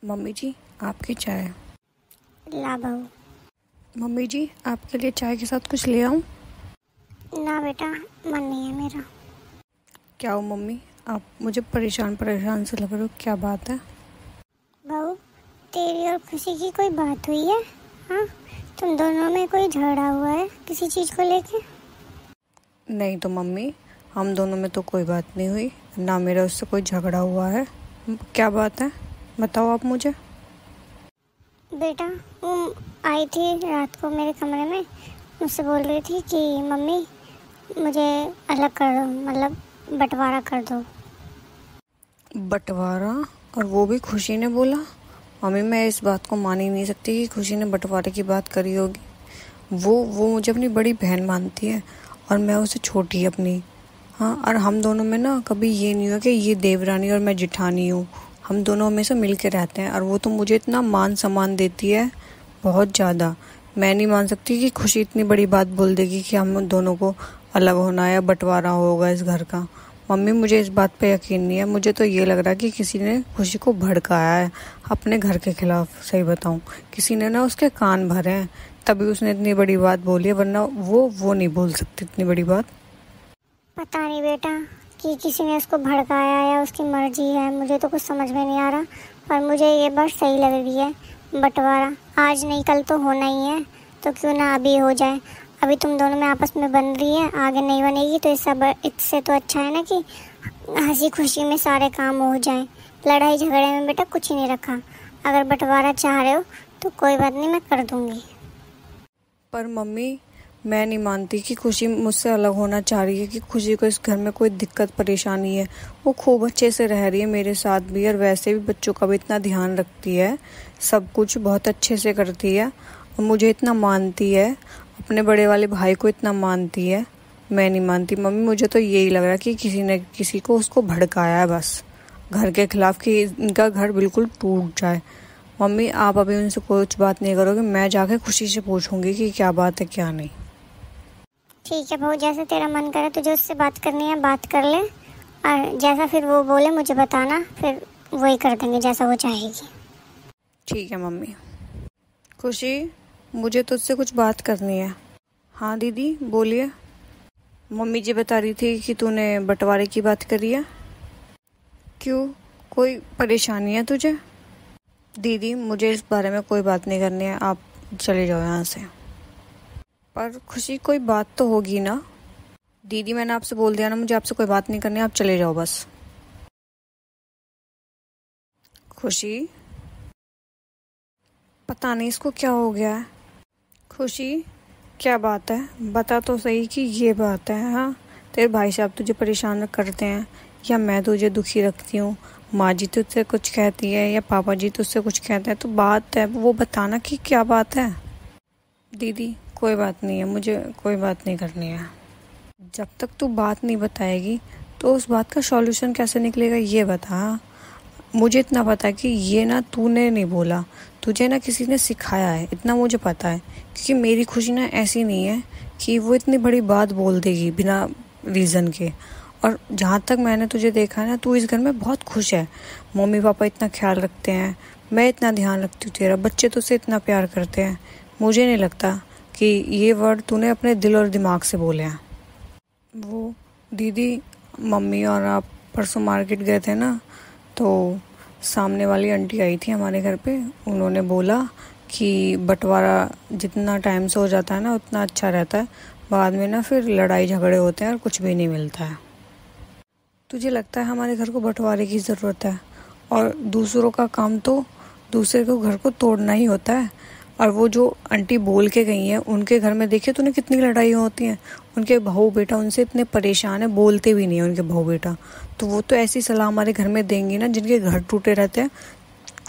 Mummy जी, आपकी चाय। ला बहू। मम्मी जी, आपके लिए चाय के साथ कुछ ले आऊं? ना बेटा, मन नहीं है मेरा। क्या हो मम्मी, आप मुझे परेशान परेशान से लग रहे हो, क्या बात है? बहू, तेरी और खुशी की कोई बात हुई है? हाँ, तुम दोनों में कोई झगड़ा हुआ है किसी चीज़ को लेके? नहीं तो मम्मी, हम दोनों में तो कोई बात नहीं हुई, ना मेरा उससे कोई झगड़ा हुआ है। क्या बात है, बताओ आप मुझे। बेटा, वो आई थी रात को मेरे कमरे में, मुझसे बोल रही थी कि मम्मी मुझे अलग कर दो, मतलब बंटवारा कर दो। बंटवारा? और वो भी खुशी ने बोला? मम्मी, मैं इस बात को मान ही नहीं सकती कि खुशी ने बंटवारे की बात करी होगी। वो मुझे अपनी बड़ी बहन मानती है और मैं उसे छोटी अपनी। हाँ, और हम दोनों में ना कभी ये नहीं हुआ कि ये देवरानी और मैं जिठानी हूँ। हम दोनों हमेशा मिल के रहते हैं और वो तो मुझे इतना मान सम्मान देती है, बहुत ज़्यादा। मैं नहीं मान सकती कि खुशी इतनी बड़ी बात बोल देगी कि हम दोनों को अलग होना है या बंटवारा होगा इस घर का। मम्मी, मुझे इस बात पे यकीन नहीं है। मुझे तो ये लग रहा है कि किसी ने खुशी को भड़काया है अपने घर के खिलाफ। सही बताऊं, किसी ने ना उसके कान भरे हैं, तभी उसने इतनी बड़ी बात बोली है, वरना वो नहीं बोल सकती इतनी बड़ी बात। पता नहीं बेटा कि किसी ने उसको भड़काया या उसकी मर्जी है, मुझे तो कुछ समझ में नहीं आ रहा। पर मुझे ये बात सही लग रही है, बंटवारा आज नहीं कल तो होना ही है, तो क्यों ना अभी हो जाए। अभी तुम दोनों में आपस में बन रही है, आगे नहीं बनेगी तो इससे तो अच्छा है ना कि हंसी खुशी में सारे काम हो जाए। लड़ाई झगड़े में बेटा कुछ ही नहीं रखा। अगर बंटवारा चाह रहे हो तो कोई बात नहीं, मैं कर दूंगी। पर मम्मी, मैं नहीं मानती कि खुशी मुझसे अलग होना चाह रही है, कि खुशी को इस घर में कोई दिक्कत परेशानी है। वो खूब अच्छे से रह रही है मेरे साथ भी, और वैसे भी बच्चों का भी इतना ध्यान रखती है, सब कुछ बहुत अच्छे से करती है और मुझे इतना मानती है, अपने बड़े वाले भाई को इतना मानती है। मैं नहीं मानती मम्मी, मुझे तो यही लग रहा है कि किसी ने किसी को उसको भड़काया है बस घर के खिलाफ, कि इनका घर बिल्कुल टूट जाए। मम्मी, आप अभी उनसे कुछ बात नहीं करोगे, मैं जाके खुशी से पूछूंगी कि क्या बात है क्या नहीं। ठीक है बहू, जैसे तेरा मन करे तुझे उससे बात करनी है बात कर ले, और जैसा फिर वो बोले मुझे बताना, फिर वही कर देंगे जैसा वो चाहेगी। ठीक है मम्मी। खुशी, मुझे तुझसे कुछ बात करनी है। हाँ दीदी, बोलिए। मम्मी जी बता रही थी कि तूने बंटवारे की बात करी है। क्यों, कोई परेशानी है तुझे? दीदी, मुझे इस बारे में कोई बात नहीं करनी है, आप चले जाओ यहाँ से। पर खुशी, कोई बात तो होगी ना? दीदी, मैंने आपसे बोल दिया ना, मुझे आपसे कोई बात नहीं करनी है, आप चले जाओ बस। खुशी, पता नहीं इसको क्या हो गया है। खुशी, क्या बात है, बता तो सही कि ये बात है। हाँ, तेरे भाई साहब तुझे परेशान करते हैं या मैं तुझे दुखी रखती हूँ? माँ जी तुझसे कुछ कहती है या पापा जी तुझसे कुछ कहते हैं? तो बात है वो बताना कि क्या बात है। दीदी, कोई बात नहीं है, मुझे कोई बात नहीं करनी है। जब तक तू बात नहीं बताएगी तो उस बात का सॉल्यूशन कैसे निकलेगा, ये बता। मुझे इतना पता है कि ये ना तूने नहीं बोला, तुझे ना किसी ने सिखाया है, इतना मुझे पता है। क्योंकि मेरी खुशी ना ऐसी नहीं है कि वो इतनी बड़ी बात बोल देगी बिना रीज़न के। और जहाँ तक मैंने तुझे देखा है ना, तू इस घर में बहुत खुश है। मम्मी पापा इतना ख्याल रखते हैं, मैं इतना ध्यान रखती हूँ तेरा, बच्चे तुझसे इतना प्यार करते हैं। मुझे नहीं लगता कि ये वर्ड तूने अपने दिल और दिमाग से बोले हैं। वो दीदी, मम्मी और आप परसों मार्केट गए थे ना, तो सामने वाली आंटी आई थी हमारे घर पे। उन्होंने बोला कि बंटवारा जितना टाइम से हो जाता है ना उतना अच्छा रहता है, बाद में ना फिर लड़ाई झगड़े होते हैं और कुछ भी नहीं मिलता है। तुझे लगता है हमारे घर को बंटवारे की ज़रूरत है? और दूसरों का काम तो दूसरे को घर को तोड़ना ही होता है। और वो जो आंटी बोल के गई हैं, उनके घर में देखिए तूने कितनी लड़ाई होती हैं। उनके बहू बेटा उनसे इतने परेशान है, बोलते भी नहीं है उनके बहू बेटा। तो वो तो ऐसी सलाह हमारे घर में देंगी ना, जिनके घर टूटे रहते हैं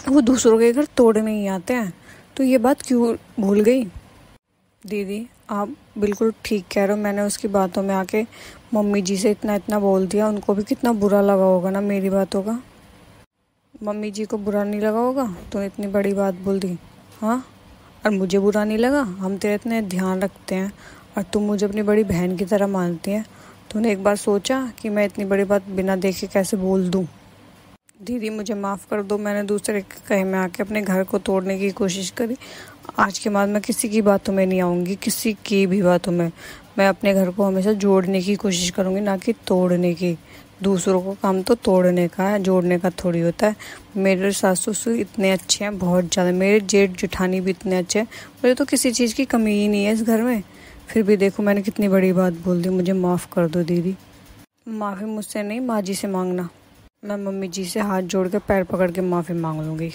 वो दूसरों के घर तोड़ने ही आते हैं। तो ये बात क्यों भूल गई? दीदी, आप बिल्कुल ठीक कह रहे हो। मैंने उसकी बातों में आके मम्मी जी से इतना इतना बोल दिया, उनको भी कितना बुरा लगा होगा ना मेरी बातों का। मम्मी जी को बुरा नहीं लगा होगा तो इतनी बड़ी बात बोल दी? हाँ, और मुझे बुरा नहीं लगा? हम तेरे इतने ध्यान रखते हैं और तुम मुझे अपनी बड़ी बहन की तरह मानती हैं। तूने एक बार सोचा कि मैं इतनी बड़ी बात बिना देखे कैसे बोल दूं? दीदी मुझे माफ़ कर दो, मैंने दूसरे के कहे में आके अपने घर को तोड़ने की कोशिश करी। आज के बाद मैं किसी की बातों में नहीं आऊँगी, किसी की भी बातों में। मैं अपने घर को हमेशा जोड़ने की कोशिश करूँगी, ना कि तोड़ने की। दूसरों को काम तो तोड़ने का है, जोड़ने का थोड़ी होता है। मेरे सास ससुर इतने अच्छे हैं, बहुत ज़्यादा। मेरे जेठ जेठानी भी इतने अच्छे हैं, मुझे तो किसी चीज़ की कमी ही नहीं है इस घर में। फिर भी देखो मैंने कितनी बड़ी बात बोल दी। मुझे माफ़ कर दो दीदी। माफ़ी मुझसे नहीं, माँ जी से मांगना। मैं मम्मी जी से हाथ जोड़ के पैर पकड़ के माफ़ी मांग लूँगी।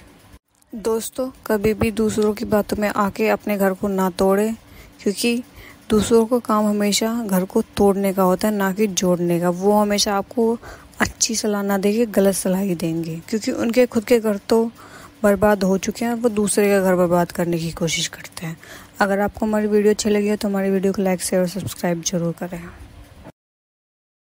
दोस्तों, कभी भी दूसरों की बातों में आके अपने घर को ना तोड़े, क्योंकि दूसरों का काम हमेशा घर को तोड़ने का होता है, ना कि जोड़ने का। वो हमेशा आपको अच्छी सलाह ना देंगे, गलत सलाह ही देंगे, क्योंकि उनके खुद के घर तो बर्बाद हो चुके हैं और वो दूसरे का घर बर्बाद करने की कोशिश करते हैं। अगर आपको हमारी वीडियो अच्छी लगी है तो हमारी वीडियो को लाइक शेयर और सब्सक्राइब जरूर करें।